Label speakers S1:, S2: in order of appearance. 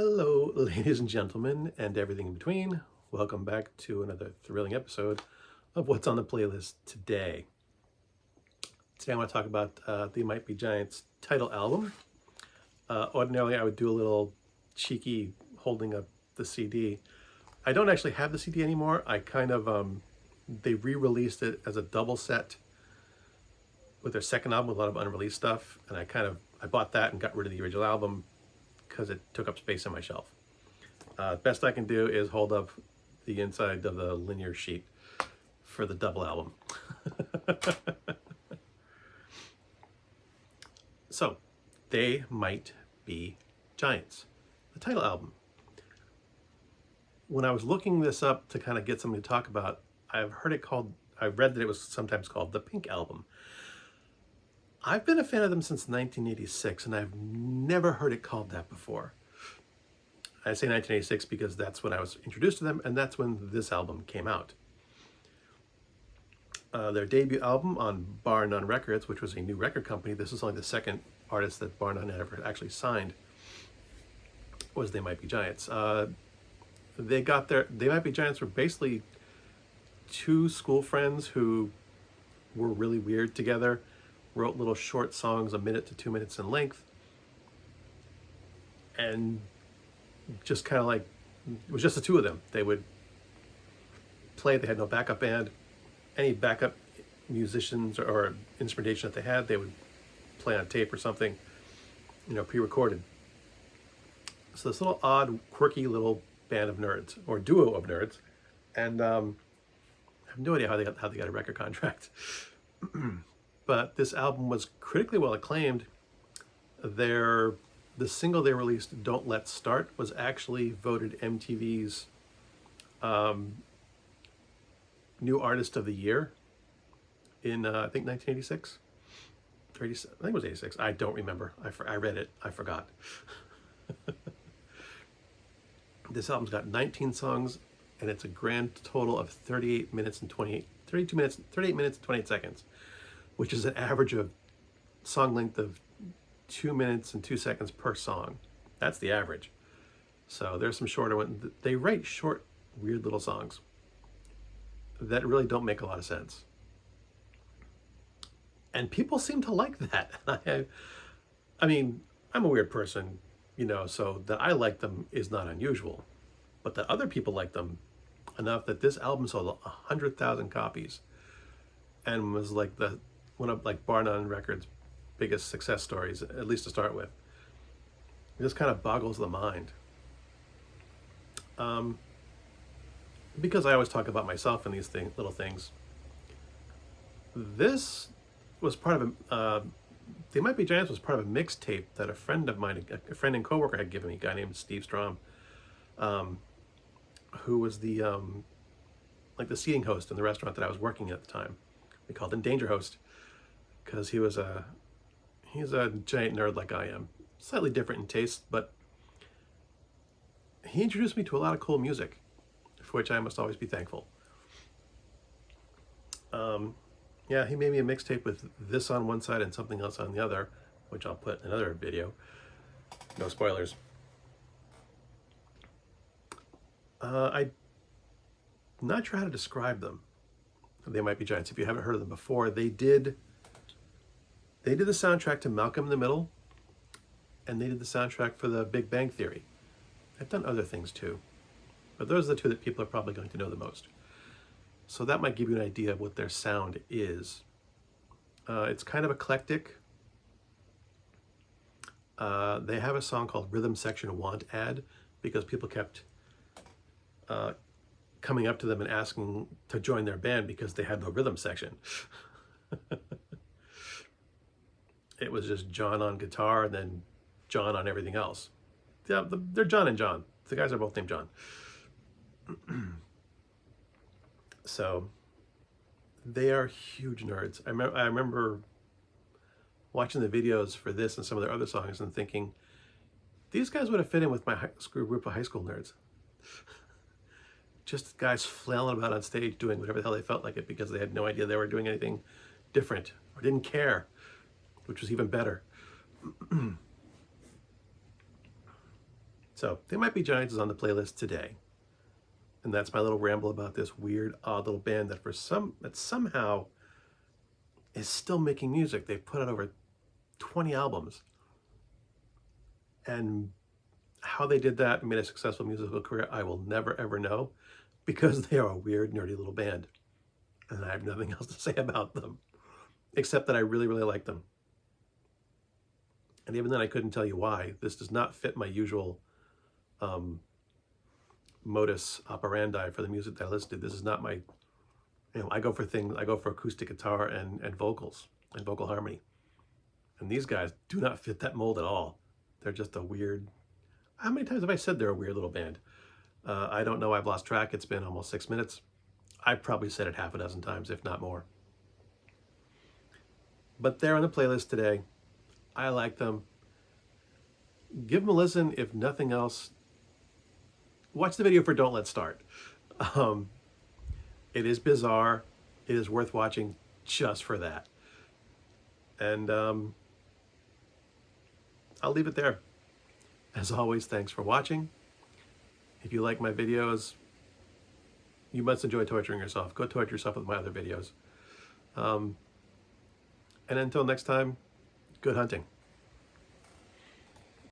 S1: Hello, ladies and gentlemen, and everything in between. Welcome back to another thrilling episode of What's on the Playlist today. Today I want to talk about They Might Be Giants' title album. Ordinarily, I would do a little cheeky holding up the CD. I don't actually have the CD anymore. I kind of, they re-released it as a double set with their second album with a lot of unreleased stuff, and I bought that and got rid of the original album because it took up space on my shelf. Best I can do is hold up the inside of the linear sheet for the double album. So, They Might Be Giants, the title album. When I was looking this up to kind of get something to talk about, I read that it was sometimes called the Pink Album. I've been a fan of them since 1986, and I've never heard it called that before. I say 1986 because that's when I was introduced to them, and that's when this album came out. Their debut album on Bar None Records, which was a new record company, this is only the second artist that Bar None had ever actually signed, was They Might Be Giants. They Might Be Giants were basically two school friends who were really weird together, wrote little short songs, 1 minute to 2 minutes in length, and just kind of like, it was just the two of them. They would play, they had no backup band. Any backup musicians or instrumentation that they had, they would play on tape or something, pre-recorded. So this little odd, quirky little band of nerds, or duo of nerds, and I have no idea how they got a record contract. But this album was critically well acclaimed. The single they released, Don't Let's Start, was actually voted MTV's New Artist of the Year in, I think, 1986. I think it was 86. I don't remember. I read it. I forgot. This album's got 19 songs, and it's a grand total of 38 minutes and 28 and 28 seconds, which is an average of song length of 2 minutes and 2 seconds per song. That's the average. So there's some shorter ones. They write short, weird little songs that really don't make a lot of sense. And people seem to like that. I mean, I'm a weird person, so that I like them is not unusual. But that other people like them enough that this album sold 100,000 copies and was like one of Bar None Records' biggest success stories, at least to start with. It just kind of boggles the mind. Because I always talk about myself in these little things. This was part of They Might Be Giants was part of a mixtape that a friend of mine, a friend and coworker, had given me, a guy named Steve Strom, who was the seating host in the restaurant that I was working at the time. We called him Danger Host because he's a giant nerd like I am, slightly different in taste, but he introduced me to a lot of cool music, for which I must always be thankful. Yeah, he made me a mixtape with this on one side and something else on the other, which I'll put in another video. No spoilers. I'm not sure how to describe them. They Might Be Giants. If you haven't heard of them before, they did the soundtrack to Malcolm in the Middle, and they did the soundtrack for The Big Bang Theory. I've done other things too, but those are the two that people are probably going to know the most. So that might give you an idea of what their sound is. It's kind of eclectic. They have a song called Rhythm Section Want Ad because people kept coming up to them and asking to join their band because they had no rhythm section. It was just John on guitar and then John on everything else. Yeah, they're John and John. The guys are both named John. So they are huge nerds. I remember watching the videos for this and some of their other songs and thinking, these guys would have fit in with my group of high school nerds. Just guys flailing about on stage doing whatever the hell they felt like it because they had no idea they were doing anything different or didn't care, which was even better. So They Might Be Giants is on the playlist today. And that's my little ramble about this weird, odd little band that somehow is still making music. They've put out over 20 albums. And how they did that and made a successful musical career, I will never, ever know, because they are a weird, nerdy little band. And I have nothing else to say about them, except that I really, really like them. And even then, I couldn't tell you why. This does not fit my usual modus operandi for the music that I listen to. This is not my, I go for acoustic guitar and vocals and vocal harmony. And these guys do not fit that mold at all. They're just a weird, how many times have I said they're a weird little band? I don't know, I've lost track. It's been almost 6 minutes. I've probably said it half a dozen times, if not more. But they're on the playlist today. I like them. Give them a listen, if nothing else. Watch the video for Don't Let's Start. It is bizarre. It is worth watching just for that. And I'll leave it there. As always, thanks for watching. If you like my videos, you must enjoy torturing yourself. Go torture yourself with my other videos. And until next time, good hunting.